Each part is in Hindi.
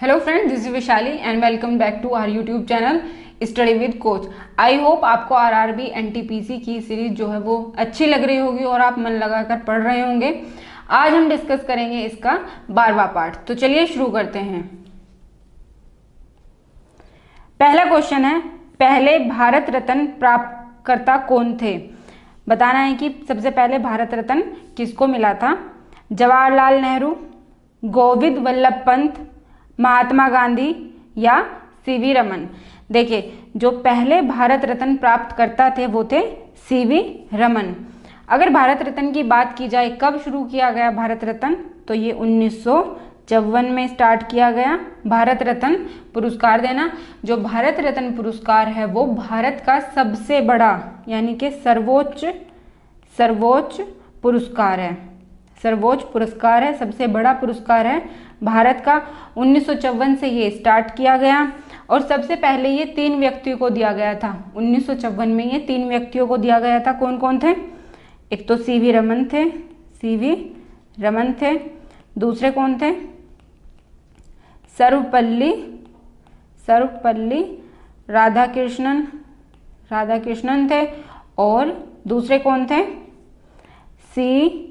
Hello friends, this is Vishali and welcome back to our YouTube channel study with coach. I hope आपको आरआरबी एनटीपीसी की सीरीज जो है वो अच्छी लग रही होगी और आप मन लगाकर पढ़ रहे होंगे। आज हम डिस्कस करेंगे इसका 12वां पार्ट। तो चलिए शुरू करते हैं। पहला क्वेश्चन है, पहले भारत रत्न प्राप्तकर्ता कौन थे? बताना है कि सबसे पहले भारत रत्न किसको मिला था। जवाहरलाल नेहरू, गोविंद वल्लभ पंत, महात्मा गांधी या सीवी रमन। देखिए, जो पहले भारत रत्न प्राप्त करता थे वो थे सीवी रमन। अगर भारत रत्न की बात की जाए कब शुरू किया गया भारत रत्न, तो ये 1954 में स्टार्ट किया गया भारत रत्न पुरस्कार देना। जो भारत रत्न पुरस्कार है वो भारत का सबसे बड़ा यानी कि सर्वोच्च पुरस्कार है। सर्वोच्च पुरस्कार है, सबसे बड़ा पुरस्कार है भारत का। 1954 से ये स्टार्ट किया गया और सबसे पहले ये 3 व्यक्तियों को दिया गया था। 1954 में ये 3 व्यक्तियों को दिया गया था। कौन कौन थे? एक तो सीवी रमन थे। दूसरे कौन थे? सर्वपल्ली राधाकृष्णन थे। और दूसरे कौन थे? सी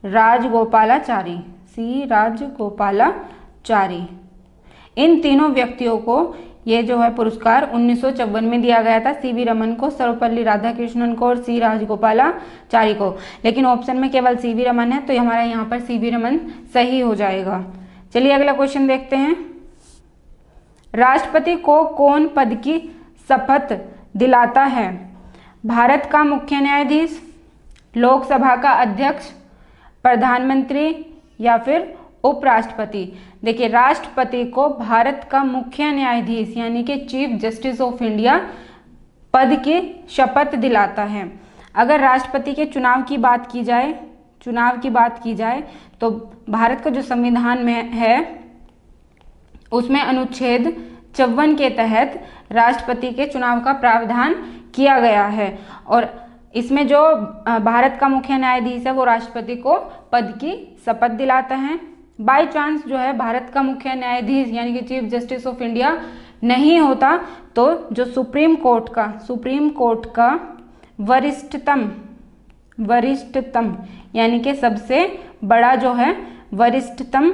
राजगोपालाचारी। इन तीनों व्यक्तियों को ये जो है पुरस्कार 1954 में दिया गया था। सीवी रमन को, सर्वपल्ली राधाकृष्णन को और सी राजगोपालाचारी को। लेकिन ऑप्शन में केवल सीवी रमन है तो हमारा यहाँ पर सीवी रमन सही हो जाएगा। चलिए अगला क्वेश्चन देखते हैं। राष्ट्रपति को कौन पद की शपथ दिलाता है? भारत का मुख्य न्यायाधीश, लोकसभा का अध्यक्ष, प्रधानमंत्री या फिर उपराष्ट्रपति। देखिए, राष्ट्रपति को भारत का मुख्य न्यायाधीश यानी कि चीफ जस्टिस ऑफ इंडिया पद की शपथ दिलाता है। अगर राष्ट्रपति के चुनाव की बात की जाए तो भारत का जो संविधान में है उसमें अनुच्छेद 54 के तहत राष्ट्रपति के चुनाव का प्रावधान किया गया है और इसमें जो भारत का मुख्य न्यायाधीश है वो राष्ट्रपति को पद की शपथ दिलाता है। बाय चांस जो है भारत का मुख्य न्यायाधीश यानी कि चीफ जस्टिस ऑफ इंडिया नहीं होता तो जो सुप्रीम कोर्ट का वरिष्ठतम यानी कि सबसे बड़ा जो है वरिष्ठतम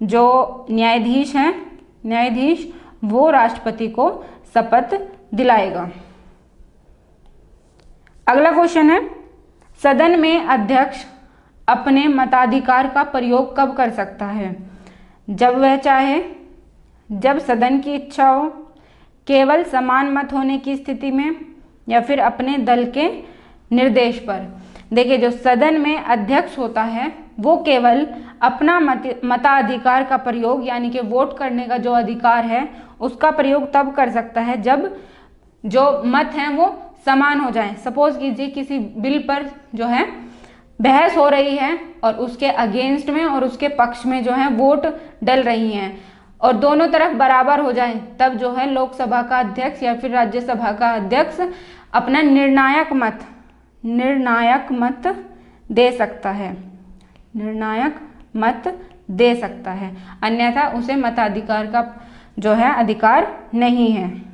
जो न्यायाधीश वो राष्ट्रपति को शपथ दिलाएगा। अगला क्वेश्चन है, सदन में अध्यक्ष अपने मताधिकार का प्रयोग कब कर सकता है? जब वह चाहे, जब सदन की इच्छा हो, केवल समान मत होने की स्थिति में या फिर अपने दल के निर्देश पर। देखिए, जो सदन में अध्यक्ष होता है वो केवल अपना मताधिकार का प्रयोग यानी कि वोट करने का जो अधिकार है उसका प्रयोग तब कर सकता है जब जो मत हैं वो समान हो जाए। सपोज कीजिए किसी बिल पर जो है बहस हो रही है और उसके अगेंस्ट में और उसके पक्ष में जो है वोट डल रही हैं और दोनों तरफ बराबर हो जाए, तब जो है लोकसभा का अध्यक्ष या फिर राज्यसभा का अध्यक्ष अपना निर्णायक मत दे सकता है। अन्यथा उसे मताधिकार का जो है अधिकार नहीं है।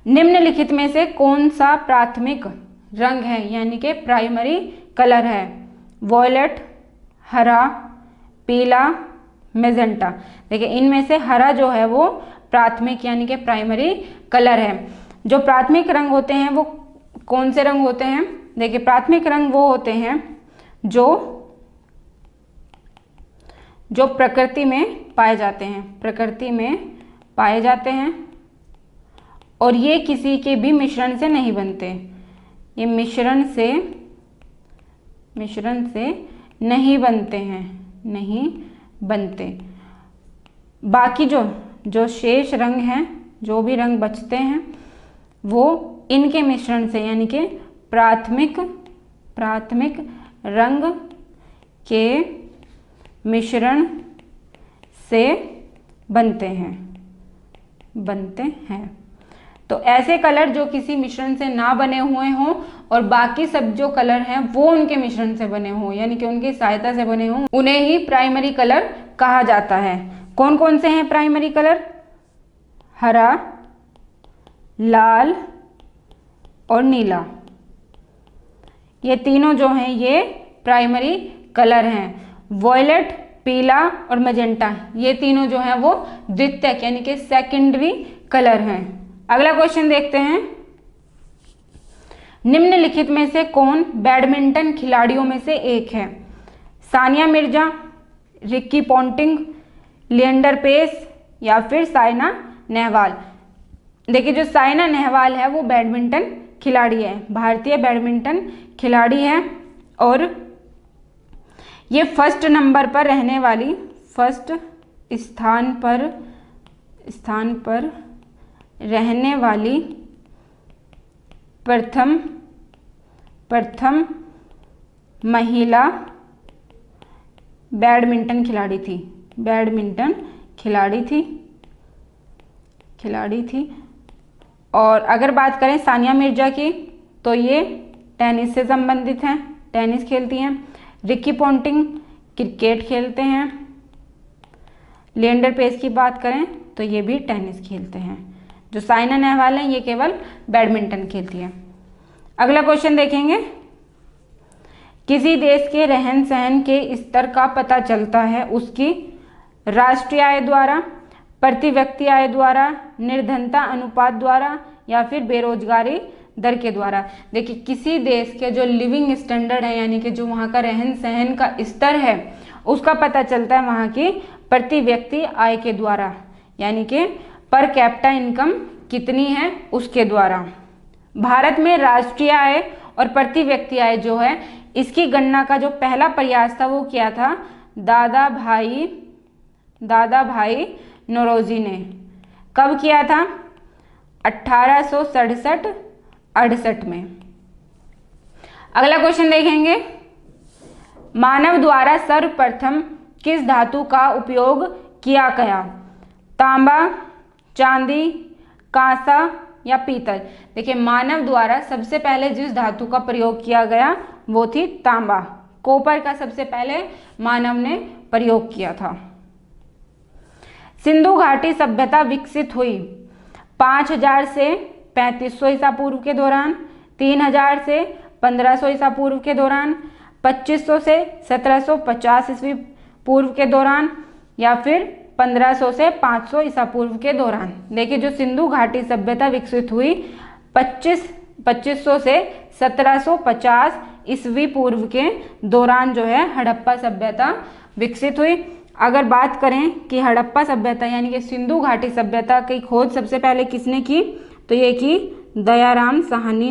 निम्नलिखित में से कौन सा प्राथमिक रंग है यानी कि प्राइमरी कलर है? वॉयलेट, हरा, पीला, मैजेंटा। देखिए, इनमें से हरा जो है वो प्राथमिक यानी कि प्राइमरी कलर है। जो प्राथमिक रंग होते हैं वो कौन से रंग होते हैं? देखिए, प्राथमिक रंग वो होते हैं जो प्रकृति में पाए जाते हैं और ये किसी के भी मिश्रण से नहीं बनते। ये मिश्रण से नहीं बनते। बाकी जो शेष रंग हैं, जो भी रंग बचते हैं वो इनके मिश्रण से यानी कि प्राथमिक रंग के मिश्रण से बनते हैं। तो ऐसे कलर जो किसी मिश्रण से ना बने हुए हों और बाकी सब जो कलर हैं वो उनके मिश्रण से बने हों यानी कि उनकी सहायता से बने हों, उन्हें ही प्राइमरी कलर कहा जाता है। कौन कौन से हैं प्राइमरी कलर? हरा, लाल और नीला। ये तीनों जो हैं ये प्राइमरी कलर हैं। वॉयलेट, पीला और मैजेंटा, ये तीनों जो हैं वो द्वितीयक यानी कि सेकेंडरी कलर हैं। अगला क्वेश्चन देखते हैं। निम्नलिखित में से कौन बैडमिंटन खिलाड़ियों में से एक है? सानिया मिर्जा, रिक्की पॉन्टिंग, लिएंडर पेस या फिर साइना नेहवाल। देखिए जो साइना नेहवाल है वो बैडमिंटन खिलाड़ी है, भारतीय बैडमिंटन खिलाड़ी है और ये फर्स्ट नंबर पर रहने वाली, फर्स्ट स्थान पर रहने वाली प्रथम महिला बैडमिंटन खिलाड़ी थी। और अगर बात करें सानिया मिर्जा की तो ये टेनिस से संबंधित हैं, टेनिस खेलती हैं। रिक्की पॉन्टिंग क्रिकेट खेलते हैं। लिएंडर पेस की बात करें तो ये भी टेनिस खेलते हैं। जो साइना नेहवाल हैं ये केवल बैडमिंटन खेलती है। अगला क्वेश्चन देखेंगे। किसी देश के रहन सहन के स्तर का पता चलता है उसकी राष्ट्रीय आय द्वारा, प्रति व्यक्ति आय द्वारा, निर्धनता अनुपात द्वारा या फिर बेरोजगारी दर के द्वारा। देखिए किसी देश के जो लिविंग स्टैंडर्ड है यानी कि जो वहाँ का रहन सहन का स्तर है उसका पता चलता है वहाँ की प्रति व्यक्ति आय के द्वारा, यानी कि पर कैपिटा इनकम कितनी है उसके द्वारा। भारत में राष्ट्रीय आय और प्रति व्यक्ति आय जो है इसकी गणना का जो पहला प्रयास था वो किया था दादा भाई नौरोजी ने। कब किया था? 1867-68 में। अगला क्वेश्चन देखेंगे। मानव द्वारा सर्वप्रथम किस धातु का उपयोग किया गया? तांबा, चांदी, कांसा या पीतल। देखिए मानव द्वारा सबसे पहले जिस धातु का प्रयोग किया गया वो थी तांबा। कॉपर का सबसे पहले मानव ने प्रयोग किया था। सिंधु घाटी सभ्यता विकसित हुई 5000 से 3500 ईसा पूर्व के दौरान, 3000 से 1500 ईसा पूर्व के दौरान, 2500 से 1750 ईस्वी पूर्व के दौरान या फिर 1500 से 500 ईसा पूर्व के दौरान। देखिए जो सिंधु घाटी सभ्यता विकसित हुई 2500 से 1750 ईस्वी पूर्व के दौरान जो है हड़प्पा सभ्यता विकसित हुई। अगर बात करें कि हड़प्पा सभ्यता यानी कि सिंधु घाटी सभ्यता की खोज सबसे पहले किसने की तो ये की दयाराम साहनी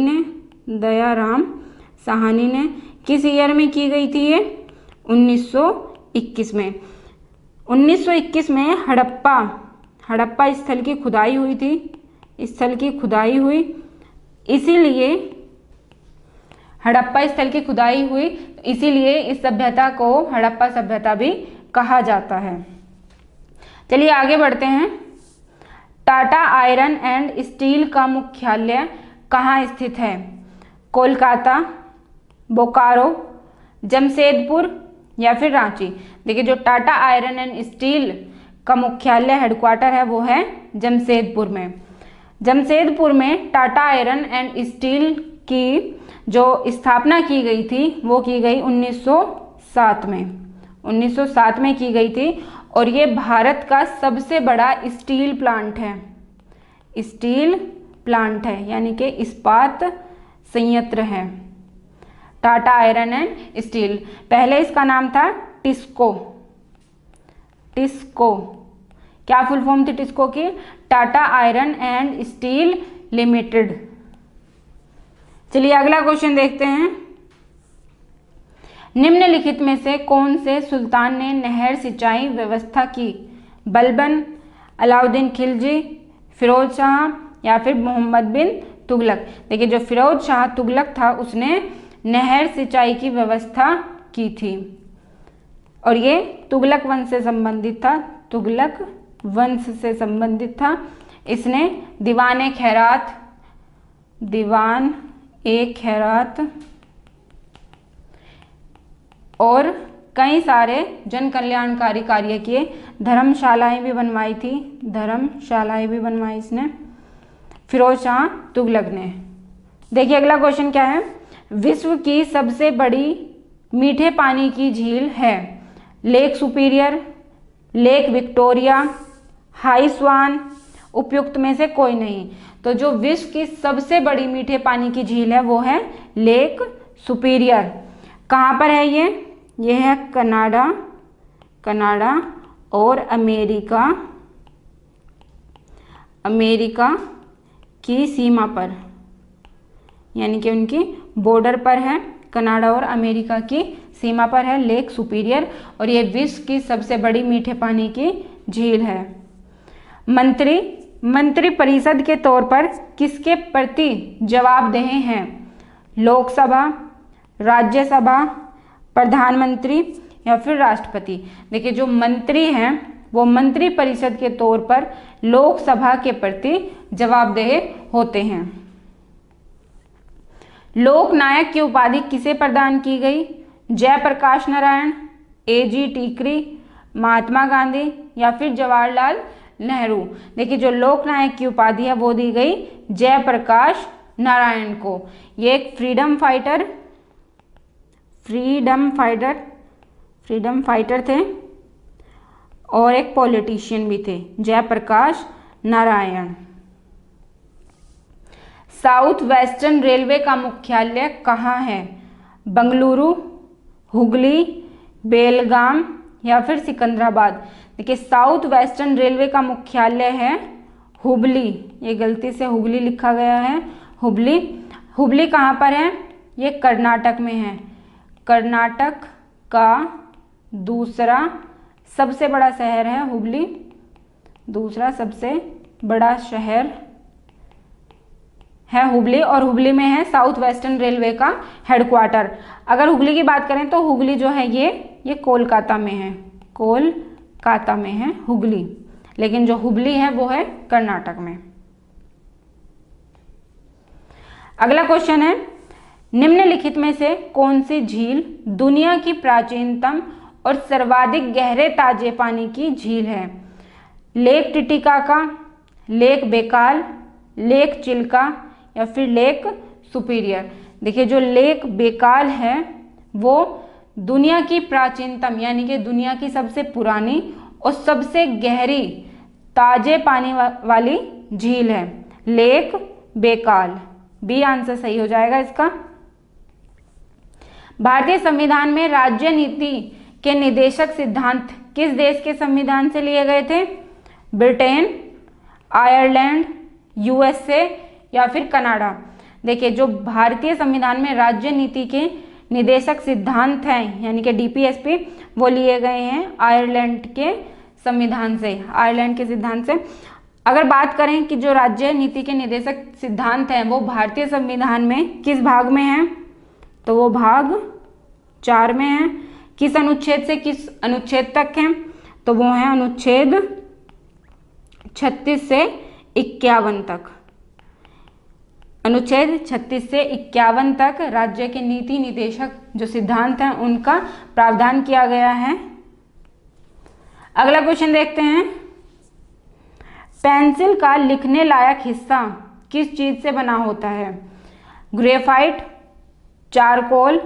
ने। किस ईयर में की गई थी ये? 1921 में। 1921 में हड़प्पा स्थल की खुदाई हुई थी, इसीलिए हड़प्पा स्थल की खुदाई हुई, इसीलिए इस सभ्यता को हड़प्पा सभ्यता भी कहा जाता है। चलिए आगे बढ़ते हैं। टाटा आयरन एंड स्टील का मुख्यालय कहाँ स्थित है? कोलकाता, बोकारो, जमशेदपुर या फिर रांची। देखिए जो टाटा आयरन एंड स्टील का मुख्यालय हेडक्वार्टर है वो है जमशेदपुर में। जमशेदपुर में टाटा आयरन एंड स्टील की जो स्थापना की गई थी वो की गई 1907 में की गई थी और ये भारत का सबसे बड़ा स्टील प्लांट है यानी कि इस्पात संयंत्र है टाटा आयरन एंड स्टील। पहले इसका नाम था टिस्को। क्या फुल फॉर्म थी टिस्को की? Tata iron and steel limited. चलिए अगला क्वेश्चन देखते हैं। निम्नलिखित में से कौन से सुल्तान ने नहर सिंचाई व्यवस्था की? बलबन, अलाउद्दीन खिलजी, फिरोज शाह या फिर मोहम्मद बिन तुगलक। देखिए जो फिरोज शाह तुगलक था उसने नहर सिंचाई की व्यवस्था की थी और ये तुगलक वंश से संबंधित था। इसने दीवान ए खैरात और कई सारे जन कल्याणकारी कार्य किए, धर्मशालाएं भी बनवाई थी, धर्मशालाएं भी बनवाई इसने फिरोज शाह तुगलक ने। देखिए अगला क्वेश्चन क्या है, विश्व की सबसे बड़ी मीठे पानी की झील है, लेक सुपीरियर, लेक विक्टोरिया, हाई स्वान, उपयुक्त में से कोई नहीं। तो जो विश्व की सबसे बड़ी मीठे पानी की झील है वो है लेक सुपीरियर। कहाँ पर है ये है कनाडा और अमेरिका की सीमा पर, यानी कि उनकी बॉर्डर पर है, कनाडा और अमेरिका की सीमा पर है लेक सुपीरियर, और ये विश्व की सबसे बड़ी मीठे पानी की झील है। मंत्री परिषद के तौर पर किसके प्रति जवाबदेह हैं, लोकसभा, राज्यसभा, प्रधानमंत्री या फिर राष्ट्रपति। देखिए जो मंत्री हैं वो मंत्री परिषद के तौर पर लोकसभा के प्रति जवाबदेह होते हैं। लोकनायक की उपाधि किसे प्रदान की गई, जयप्रकाश नारायण, A.G. टीकरी, महात्मा गांधी या फिर जवाहरलाल नेहरू। देखिए जो लोकनायक की उपाधि है वो दी गई जयप्रकाश नारायण को। ये एक फ्रीडम फाइटर थे और एक पॉलिटिशियन भी थे, Jayaprakash Narayan. South Western Railway का मुख्यालय कहाँ है, बेंगलुरु, हुगली, बेलगाम या फिर सिकंदराबाद। देखिए साउथ वेस्टर्न रेलवे का मुख्यालय है हुबली, ये गलती से हुगली लिखा गया है, हुबली कहाँ पर है, ये कर्नाटक में है। कर्नाटक का दूसरा सबसे बड़ा शहर है हुबली, दूसरा सबसे बड़ा शहर है हुबली, और हुबली में है साउथ वेस्टर्न रेलवे का हेडक्वार्टर। अगर हुगली की बात करें तो हुगली जो है ये कोलकाता में है, कोलकाता में है हुगली, लेकिन जो हुबली है वो है कर्नाटक में। अगला क्वेश्चन है, निम्नलिखित में से कौन सी झील दुनिया की प्राचीनतम और सर्वाधिक गहरे ताजे पानी की झील है, lake Titicaca, lake Baikal, lake Chilka या फिर लेक सुपीरियर। देखिए जो लेक बेकाल है वो दुनिया की प्राचीनतम यानी कि दुनिया की सबसे पुरानी और सबसे गहरी ताजे पानी वाली झील है, लेक बेकाल। बी आंसर सही हो जाएगा इसका। भारतीय संविधान में राज्य नीति के निदेशक सिद्धांत किस देश के संविधान से लिए गए थे, ब्रिटेन, आयरलैंड, USA या फिर कनाडा। देखिए जो भारतीय संविधान में राज्य नीति के निदेशक सिद्धांत हैं यानी कि DPSP वो लिए गए हैं आयरलैंड के संविधान से, आयरलैंड के सिद्धांत से। अगर बात करें कि जो राज्य नीति के निदेशक सिद्धांत हैं वो भारतीय संविधान में किस भाग में हैं, तो वो भाग 4 में है। किस अनुच्छेद से किस अनुच्छेद तक हैं, तो वो है अनुच्छेद 36 से 51 तक। अनुच्छेद 36 से 51 तक राज्य के नीति निदेशक जो सिद्धांत हैं उनका प्रावधान किया गया है। अगला क्वेश्चन देखते हैं, पेंसिल का लिखने लायक हिस्सा किस चीज से बना होता है, ग्रेफाइट, चारकोल,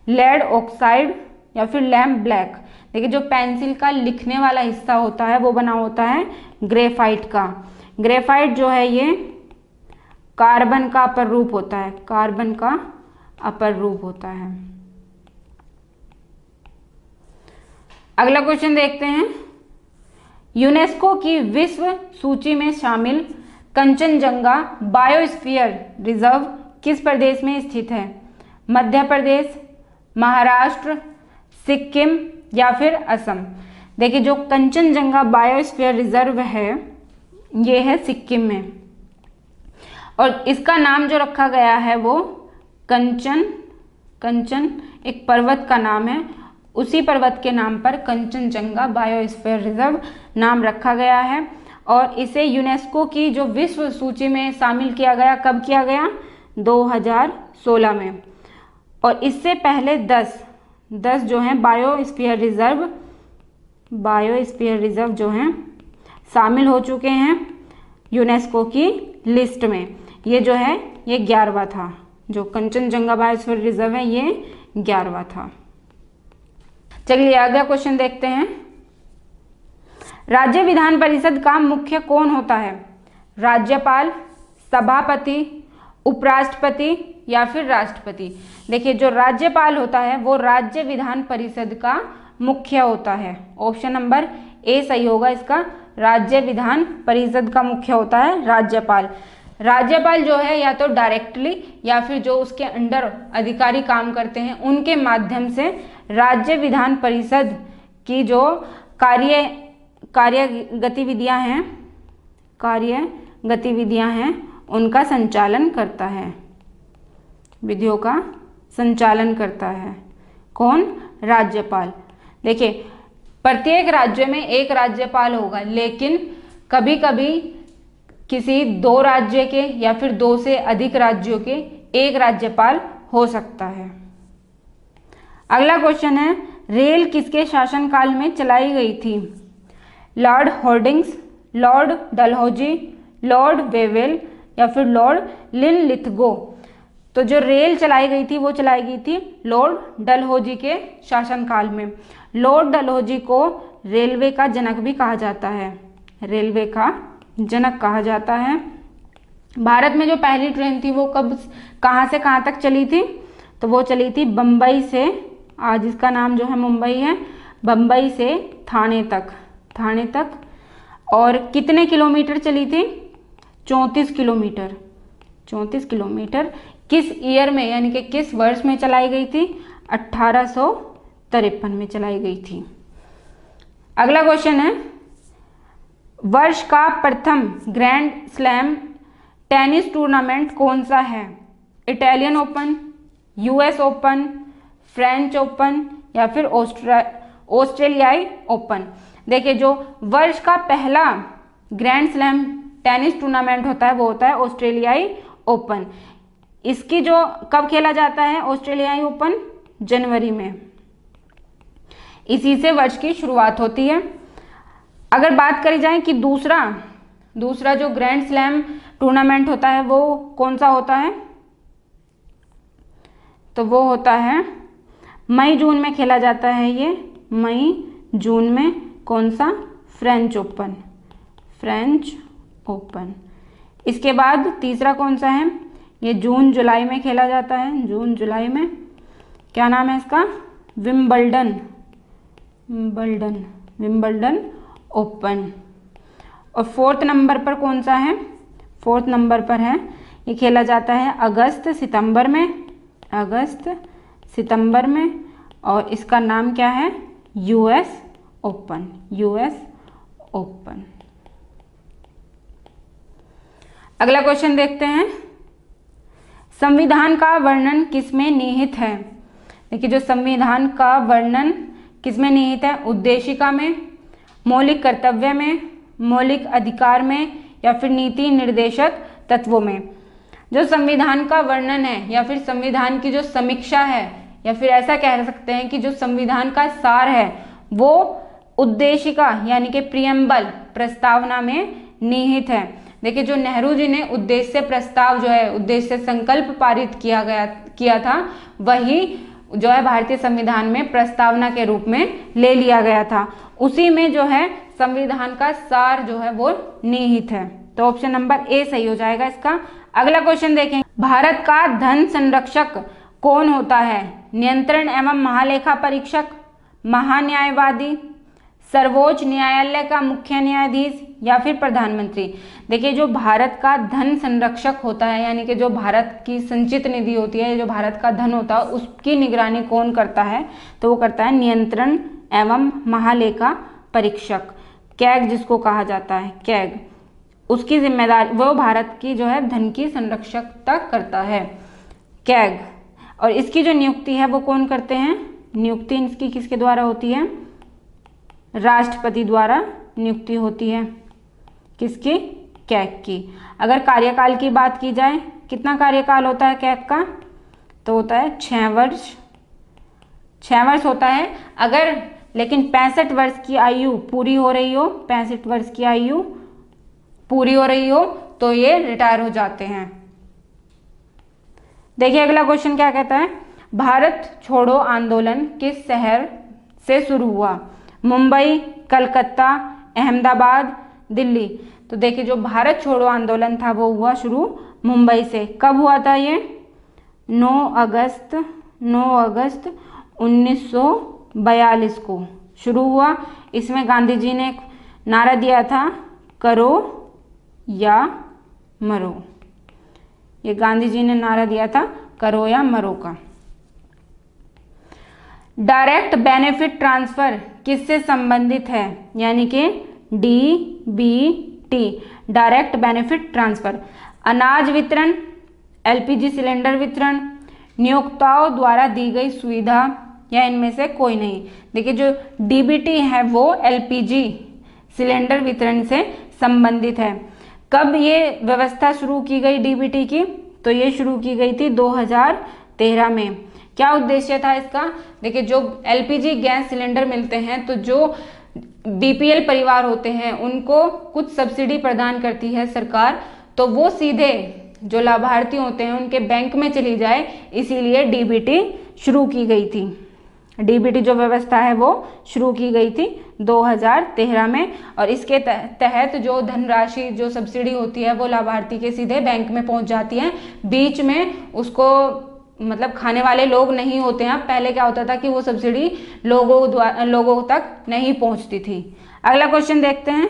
लेड ऑक्साइड या फिर लैम्प ब्लैक। देखिए जो पेंसिल का लिखने वाला हिस्सा होता है वो बना होता है ग्रेफाइट का। ग्रेफाइट जो है ये कार्बन का अपर रूप होता है, कार्बन का अपर रूप होता है। अगला क्वेश्चन देखते हैं, यूनेस्को की विश्व सूची में शामिल कंचनजंगा बायोस्फीयर रिजर्व किस प्रदेश में स्थित है, मध्य प्रदेश, महाराष्ट्र, सिक्किम या फिर असम। देखिए जो कंचनजंगा बायोस्फीयर रिजर्व है ये है सिक्किम में, और इसका नाम जो रखा गया है वो कंचन एक पर्वत का नाम है, उसी पर्वत के नाम पर कंचनजंगा बायोस्फीयर रिजर्व नाम रखा गया है। और इसे यूनेस्को की जो विश्व सूची में शामिल किया गया, कब किया गया, 2016 में। और इससे पहले 10 जो हैं बायोस्फीयर रिजर्व जो हैं शामिल हो चुके हैं यूनेस्को की लिस्ट में। ये जो है ये 11वां था, जो कंचनजंगा बायोस्फीयर रिजर्व है ये 11वां था। चलिए अगला क्वेश्चन देखते हैं। राज्य विधान परिषद का मुख्य कौन होता है? राज्यपाल, सभापति, उपराष्ट्रपति या फिर राष्ट्रपति? देखिए जो राज्यपाल होता है वो राज्य विधान परिषद का मुख्य होता है। ऑप्शन नंबर ए सही होगा इसका, राज्य विधान परिषद का मुख्य होता है राज्यपाल। राज्यपाल जो है या तो डायरेक्टली या फिर जो उसके अंडर अधिकारी काम करते हैं उनके माध्यम से राज्य विधान परिषद की जो कार्य गतिविधियां हैं उनका संचालन करता है, विधियों का संचालन करता है। कौन? राज्यपाल। देखिए प्रत्येक राज्य में एक राज्यपाल होगा, लेकिन कभी कभी किसी 2 राज्य के या फिर 2 से अधिक राज्यों के एक राज्यपाल हो सकता है। अगला क्वेश्चन है, रेल किसके शासनकाल में चलाई गई थी? Lord Hardinge, Lord Dalhousie, Lord Wavell या फिर लॉर्ड लिनलिथगो? तो जो रेल चलाई गई थी वो चलाई गई थी लॉर्ड डलहौजी के शासनकाल में। लॉर्ड डलहौजी को रेलवे का जनक भी कहा जाता है, रेलवे का जनक कहा जाता है। भारत में जो पहली ट्रेन थी वो कहाँ से कहाँ तक चली थी? तो वो चली थी बम्बई से, आज इसका नाम जो है मुंबई है, बम्बई से थाने तक। और कितने किलोमीटर चली थी? 34 किलोमीटर। किस ईयर में यानी कि किस वर्ष में चलाई गई थी? 1853 में चलाई गई थी। अगला क्वेश्चन है, वर्ष का प्रथम ग्रैंड स्लैम टेनिस टूर्नामेंट कौन सा है? Italian open, US open, French open या फिर ऑस्ट्रेलियाई ओपन? देखिए जो वर्ष का पहला ग्रैंड स्लैम टेनिस टूर्नामेंट होता है वो होता है ऑस्ट्रेलियाई ओपन। इसकी जो कब खेला जाता है ऑस्ट्रेलियाई ओपन? जनवरी में, इसी से वर्ष की शुरुआत होती है। अगर बात करी जाए कि दूसरा जो ग्रैंड स्लैम टूर्नामेंट होता है वो कौन सा होता है? तो वो होता है मई जून में खेला जाता है, ये मई जून में। कौन सा? French open. इसके बाद तीसरा कौन सा है? ये जून जुलाई में खेला जाता है, जून जुलाई में। क्या नाम है इसका? Wimbledon open. और 4th नंबर पर कौन सा है? 4th नंबर पर है, ये खेला जाता है अगस्त सितंबर में। और इसका नाम क्या है? US open. अगला क्वेश्चन देखते हैं, संविधान का वर्णन किसमें निहित है? देखिए जो संविधान का वर्णन किसमें निहित है? उद्देशिका में, मौलिक कर्तव्य में, मौलिक अधिकार में या फिर नीति निर्देशक तत्वों में? जो संविधान का वर्णन है या फिर संविधान की जो समीक्षा है या फिर ऐसा कह सकते हैं कि जो संविधान का सार है वो उद्देशिका यानी कि प्रियम्बल प्रस्तावना में निहित है। देखिए जो नेहरू जी ने उद्देश्य प्रस्ताव जो है, उद्देश्य संकल्प पारित किया था वही जो है भारतीय संविधान में प्रस्तावना के रूप में ले लिया गया था। उसी में जो है संविधान का सार जो है वो निहित है। तो ऑप्शन नंबर ए सही हो जाएगा इसका। अगला क्वेश्चन देखें, भारत का धन संरक्षक कौन होता है? नियंत्रण एवं महालेखा परीक्षक, महान्यायवादी, सर्वोच्च न्यायालय का मुख्य न्यायाधीश या फिर प्रधानमंत्री? देखिए जो भारत का धन संरक्षक होता है यानी कि जो भारत की संचित निधि होती है, जो भारत का धन होता है उसकी निगरानी कौन करता है? तो वो करता है नियंत्रण एवं महालेखा परीक्षक, कैग जिसको कहा जाता है, कैग। उसकी जिम्मेदारी वो भारत की जो है धन की संरक्षकता करता है, कैग। और इसकी जो नियुक्ति है वो कौन करते हैं? नियुक्ति इसकी किसके द्वारा होती है? राष्ट्रपति द्वारा नियुक्ति होती है। किसकी? कैग की। अगर कार्यकाल की बात की जाए, कितना कार्यकाल होता है कैग का? तो होता है 6 वर्ष। 6 वर्ष होता है। अगर लेकिन 65 वर्ष की आयु पूरी हो रही हो, 65 वर्ष की आयु पूरी हो रही हो तो ये रिटायर हो जाते हैं। देखिए अगला क्वेश्चन क्या कहता है, भारत छोड़ो आंदोलन किस शहर से शुरू हुआ? मुंबई, कलकत्ता, अहमदाबाद, दिल्ली। तो देखिए जो भारत छोड़ो आंदोलन था वो हुआ शुरू मुंबई से। कब हुआ था ये? 9 अगस्त 1942 को शुरू हुआ। इसमें गांधी जी ने एक नारा दिया था, करो या मरो। ये गांधी जी ने नारा दिया था, करो या मरो का। डायरेक्ट बेनिफिट ट्रांसफर किससे संबंधित है? यानी कि DBT, डायरेक्ट बेनिफिट ट्रांसफर। अनाज वितरण, LPG सिलेंडर वितरण, नियोक्ताओं द्वारा दी गई सुविधा या इनमें से कोई नहीं। देखिए जो DBT है वो LPG सिलेंडर वितरण से संबंधित है। कब ये व्यवस्था शुरू की गई DBT की? तो ये शुरू की गई थी 2013 में। क्या उद्देश्य था इसका? देखिए जो LPG गैस सिलेंडर मिलते हैं तो जो BPL परिवार होते हैं उनको कुछ सब्सिडी प्रदान करती है सरकार, तो वो सीधे जो लाभार्थी होते हैं उनके बैंक में चली जाए, इसीलिए DBT शुरू की गई थी। DBT जो व्यवस्था है वो शुरू की गई थी 2013 में, और इसके तहत जो धनराशि जो सब्सिडी होती है वो लाभार्थी के सीधे बैंक में पहुंच जाती है। बीच में उसको मतलब खाने वाले लोग नहीं होते हैं। पहले क्या होता था कि वो सब्सिडी लोगों तक नहीं पहुंचती थी। अगला क्वेश्चन देखते हैं,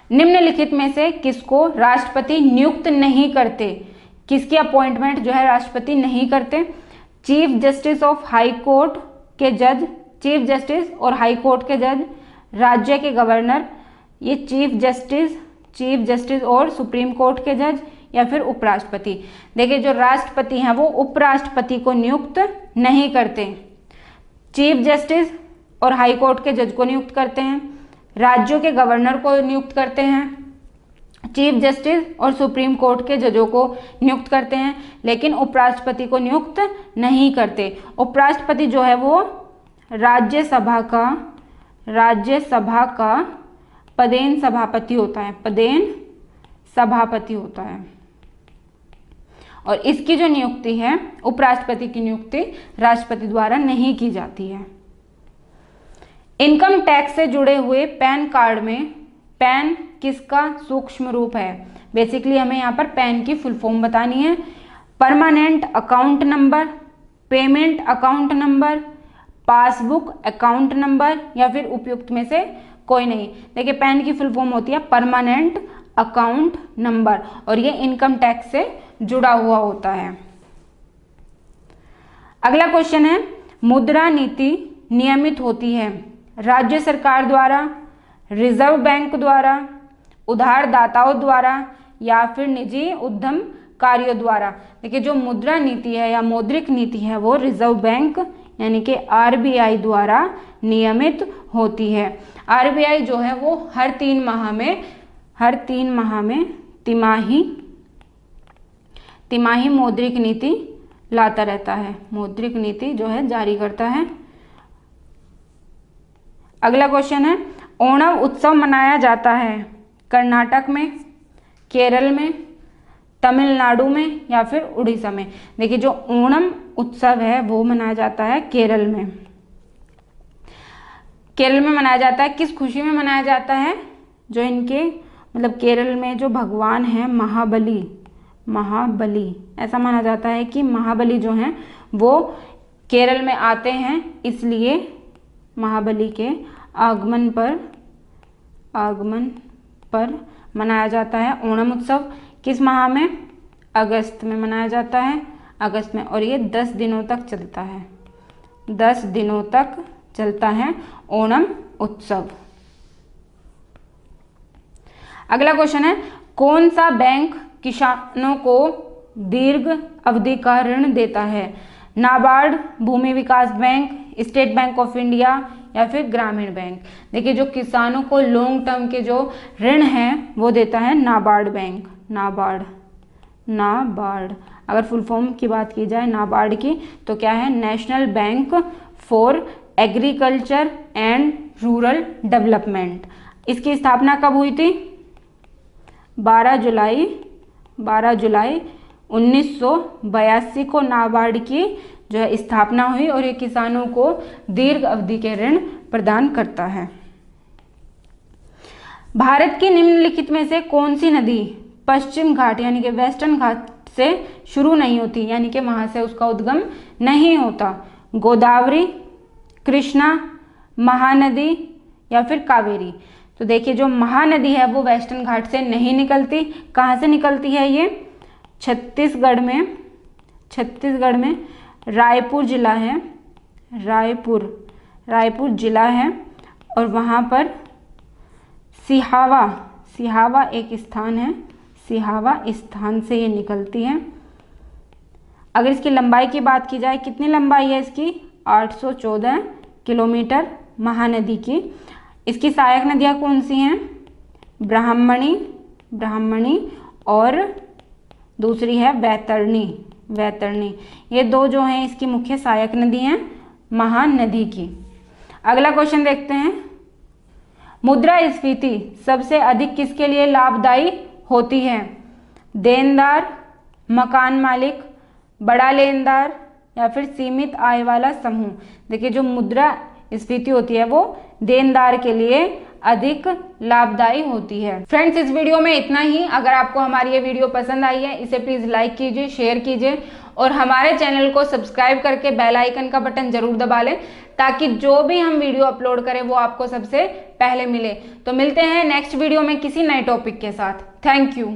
निम्नलिखित में से किसको राष्ट्रपति नियुक्त नहीं करते? किसकी अपॉइंटमेंट जो है राष्ट्रपति नहीं करते? Chief justice of high court के जज, चीफ जस्टिस और हाई कोर्ट के जज, राज्य के गवर्नर, ये चीफ जस्टिस और सुप्रीम कोर्ट के जज, या फिर उपराष्ट्रपति। देखिए जो राष्ट्रपति हैं वो उपराष्ट्रपति को नियुक्त नहीं करते, चीफ जस्टिस और हाई कोर्ट के जज को नियुक्त करते हैं, राज्यों के गवर्नर को नियुक्त करते हैं, चीफ जस्टिस और सुप्रीम कोर्ट के जजों को नियुक्त करते हैं, लेकिन उपराष्ट्रपति को नियुक्त नहीं करते। उपराष्ट्रपति जो है वो राज्यसभा का पदेन सभापति होता है, पदेन सभापति होता है। और इसकी जो नियुक्ति है, उपराष्ट्रपति की नियुक्ति राष्ट्रपति द्वारा नहीं की जाती है। इनकम टैक्स से जुड़े हुए पैन कार्ड में पैन किसका सूक्ष्म रूप है? बेसिकली हमें यहाँ पर पैन की फुल फॉर्म बतानी है। Permanent account number, payment account number, passbook account number, या फिर उपयुक्त में से कोई नहीं। देखिए पैन की फुल फॉर्म होती है परमानेंट अकाउंट नंबर, और ये इनकम टैक्स से जुड़ा हुआ होता है। अगला क्वेश्चन है, मुद्रा नीति नियमित होती है राज्य सरकार द्वारा, रिजर्व बैंक द्वारा, उधारदाताओं द्वारा, या फिर निजी उद्यमकारियों द्वारा। देखिए जो मुद्रा नीति है या मौद्रिक नीति है वो रिजर्व बैंक यानी कि RBI द्वारा नियमित होती है। RBI जो है वो हर 3 माह में तिमाही मौद्रिक नीति लाता रहता है, मौद्रिक नीति जो है जारी करता है। अगला क्वेश्चन है, ओणम उत्सव मनाया जाता है कर्नाटक में, केरल में, तमिलनाडु में, या फिर उड़ीसा में। देखिए जो ओणम उत्सव है वो मनाया जाता है केरल में। केरल में मनाया जाता है, किस खुशी में मनाया जाता है? जो इनके मतलब केरल में जो भगवान है महाबली, ऐसा माना जाता है कि महाबली जो हैं वो केरल में आते हैं, इसलिए महाबली के आगमन पर मनाया जाता है ओणम उत्सव। किस माह में? अगस्त में मनाया जाता है, अगस्त में, और ये 10 दिनों तक चलता है, 10 दिनों तक चलता है ओणम उत्सव। अगला क्वेश्चन है, कौन सा बैंक किसानों को दीर्घ अवधि का ऋण देता है? नाबार्ड, भूमि विकास bank, State Bank of India, या फिर ग्रामीण बैंक। देखिए जो किसानों को लॉन्ग टर्म के जो ऋण हैं वो देता है नाबार्ड बैंक, नाबार्ड। अगर फुल फॉर्म की बात की जाए नाबार्ड की तो क्या है, national bank for agriculture and rural development. इसकी स्थापना कब हुई थी? 12 जुलाई 1982 को नाबार्ड की जो है स्थापना हुई और ये किसानों को दीर्घ अवधि के ऋण प्रदान करता है। भारत की निम्नलिखित में से कौन सी नदी पश्चिम घाट यानी कि वेस्टर्न घाट से शुरू नहीं होती, यानी कि वहां से उसका उद्गम नहीं होता? गोदावरी, कृष्णा, महानदी या फिर कावेरी? तो देखिए जो महानदी है वो वेस्टर्न घाट से नहीं निकलती। कहाँ से निकलती है ये? छत्तीसगढ़ में रायपुर जिला है, रायपुर जिला है और वहाँ पर सिहावा एक स्थान है, सिहावा स्थान से ये निकलती है। अगर इसकी लंबाई की बात की जाए, कितनी लंबाई है इसकी? 814 किलोमीटर महानदी की। इसकी सहायक नदियाँ कौन सी हैं? ब्राह्मणी और दूसरी है वैतरणी। ये दो जो हैं इसकी मुख्य सहायक नदी हैं महानदी की। अगला क्वेश्चन देखते हैं। मुद्रास्फीति सबसे अधिक किसके लिए लाभदायी होती है? देनदार, मकान मालिक, बड़ा लेनदार या फिर सीमित आय वाला समूह? देखिए जो मुद्रास्फीति होती है वो देनदार के लिए अधिक लाभदायी होती है। फ्रेंड्स इस वीडियो में इतना ही। अगर आपको हमारी ये वीडियो पसंद आई है इसे प्लीज लाइक कीजिए, शेयर कीजिए और हमारे चैनल को सब्सक्राइब करके बेल आइकन का बटन जरूर दबा लें ताकि जो भी हम वीडियो अपलोड करें वो आपको सबसे पहले मिले। तो मिलते हैं नेक्स्ट वीडियो में किसी नए टॉपिक के साथ। Thank you.